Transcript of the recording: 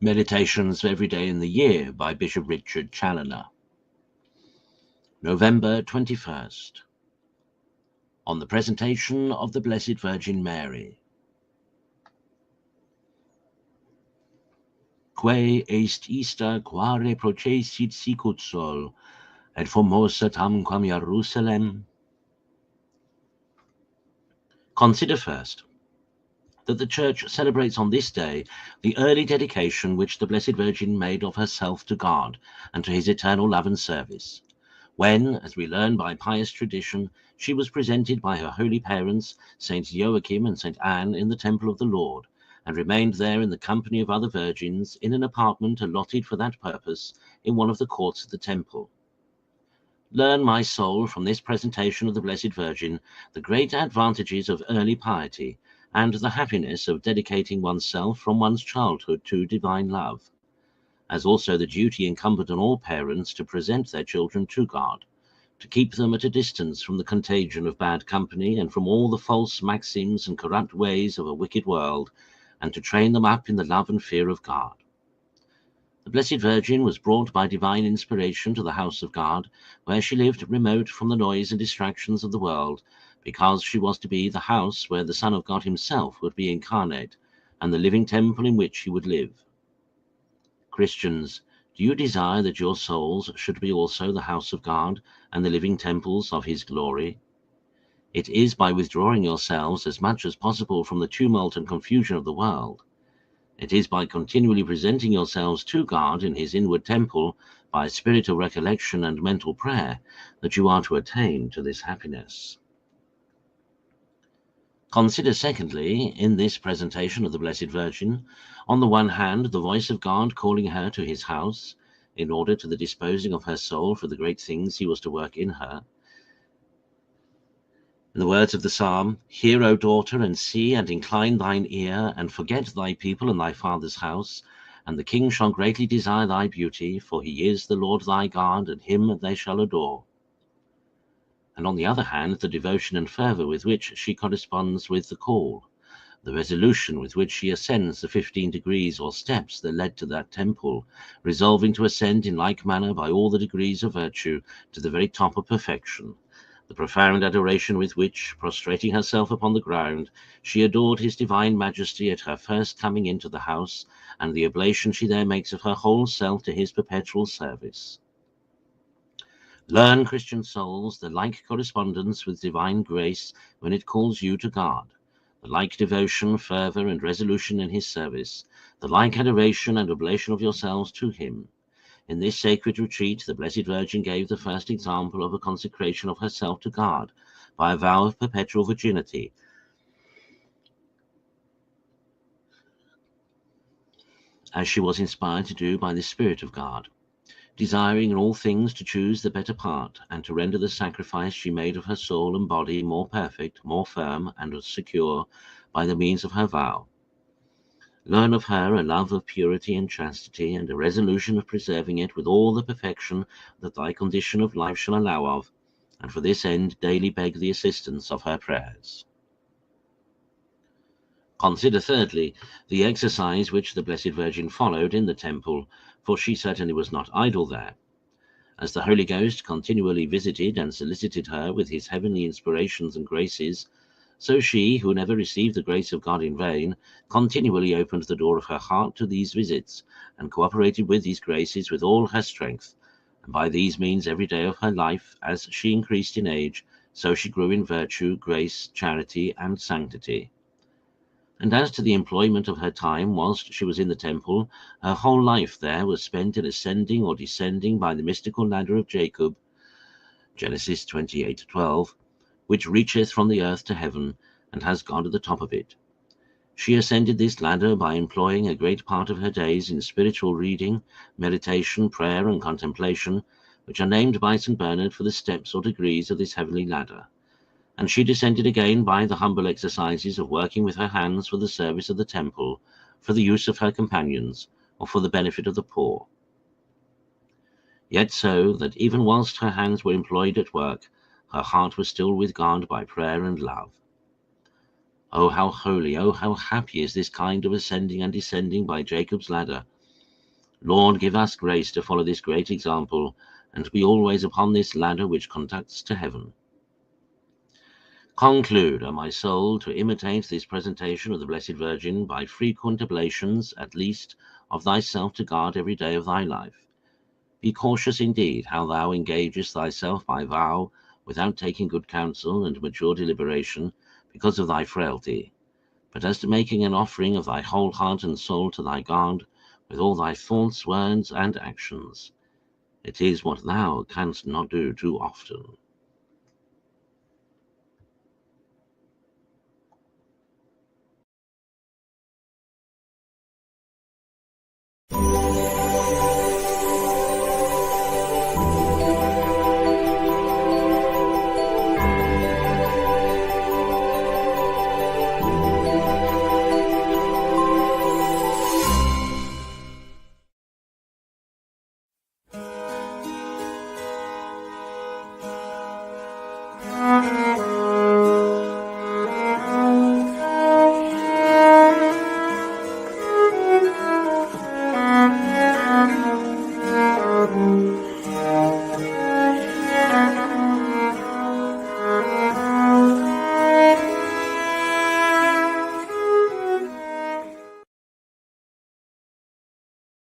Meditations for Every Day in the Year by Bishop Richard Challoner. November 21st. On the Presentation of the Blessed Virgin Mary. Quae est ista quare processit sicut sol, et formosa tamquam Jerusalem. Consider first that the Church celebrates on this day the early dedication which the Blessed Virgin made of herself to God and to his eternal love and service, when, as we learn by pious tradition, she was presented by her holy parents, Saints Joachim and Saint Anne, in the temple of the Lord, and remained there in the company of other virgins in an apartment allotted for that purpose in one of the courts of the temple. Learn, my soul, from this presentation of the Blessed Virgin the great advantages of early piety, and the happiness of dedicating oneself from one's childhood to divine love, as also the duty incumbent on all parents to present their children to God, to keep them at a distance from the contagion of bad company and from all the false maxims and corrupt ways of a wicked world, and to train them up in the love and fear of God. The Blessed Virgin was brought by divine inspiration to the house of God, where she lived remote from the noise and distractions of the world, because she was to be the house where the Son of God himself would be incarnate, and the living temple in which he would live. Christians, do you desire that your souls should be also the house of God and the living temples of his glory? It is by withdrawing yourselves as much as possible from the tumult and confusion of the world. It is by continually presenting yourselves to God in his inward temple by a spirit of recollection and mental prayer that you are to attain to this happiness. Consider, secondly, in this presentation of the Blessed Virgin, on the one hand, the voice of God calling her to his house, in order to the disposing of her soul for the great things he was to work in her. In the words of the psalm, "Hear, O daughter, and see, and incline thine ear, and forget thy people and thy father's house, and the king shall greatly desire thy beauty, for he is the Lord thy God, and him they shall adore." And on the other hand, the devotion and fervor with which she corresponds with the call, the resolution with which she ascends the 15 degrees or steps that led to that temple, resolving to ascend in like manner by all the degrees of virtue to the very top of perfection, the profound adoration with which, prostrating herself upon the ground, she adored his divine majesty at her first coming into the house, and the oblation she there makes of her whole self to his perpetual service. Learn, Christian souls, the like correspondence with divine grace when it calls you to God, the like devotion, fervor, and resolution in his service, the like adoration and oblation of yourselves to him. In this sacred retreat, the Blessed Virgin gave the first example of a consecration of herself to God by a vow of perpetual virginity, as she was inspired to do by the Spirit of God, desiring in all things to choose the better part, and to render the sacrifice she made of her soul and body more perfect, more firm, and secure by the means of her vow. Learn of her a love of purity and chastity, and a resolution of preserving it with all the perfection that thy condition of life shall allow of, and for this end daily beg the assistance of her prayers. Consider, thirdly, the exercise which the Blessed Virgin followed in the temple, for she certainly was not idle there. As the Holy Ghost continually visited and solicited her with his heavenly inspirations and graces, so she, who never received the grace of God in vain, continually opened the door of her heart to these visits, and cooperated with these graces with all her strength, and by these means every day of her life, as she increased in age, so she grew in virtue, grace, charity, and sanctity. And as to the employment of her time whilst she was in the temple, her whole life there was spent in ascending or descending by the mystical ladder of Jacob, Genesis 28:12, which reacheth from the earth to heaven, and has God at the top of it. She ascended this ladder by employing a great part of her days in spiritual reading, meditation, prayer, and contemplation, which are named by St. Bernard for the steps or degrees of this heavenly ladder. And she descended again by the humble exercises of working with her hands for the service of the temple, for the use of her companions, or for the benefit of the poor. Yet so that even whilst her hands were employed at work, her heart was still with God by prayer and love. Oh, how holy, oh, how happy is this kind of ascending and descending by Jacob's ladder, Lord, give us grace to follow this great example, and to be always upon this ladder which conducts to heaven. Conclude, O my soul, to imitate this presentation of the Blessed Virgin by frequent oblations, at least, of thyself to God every day of thy life. Be cautious indeed how thou engagest thyself by vow, without taking good counsel and mature deliberation, because of thy frailty. But as to making an offering of thy whole heart and soul to thy God, with all thy thoughts, words, and actions, it is what thou canst not do too often.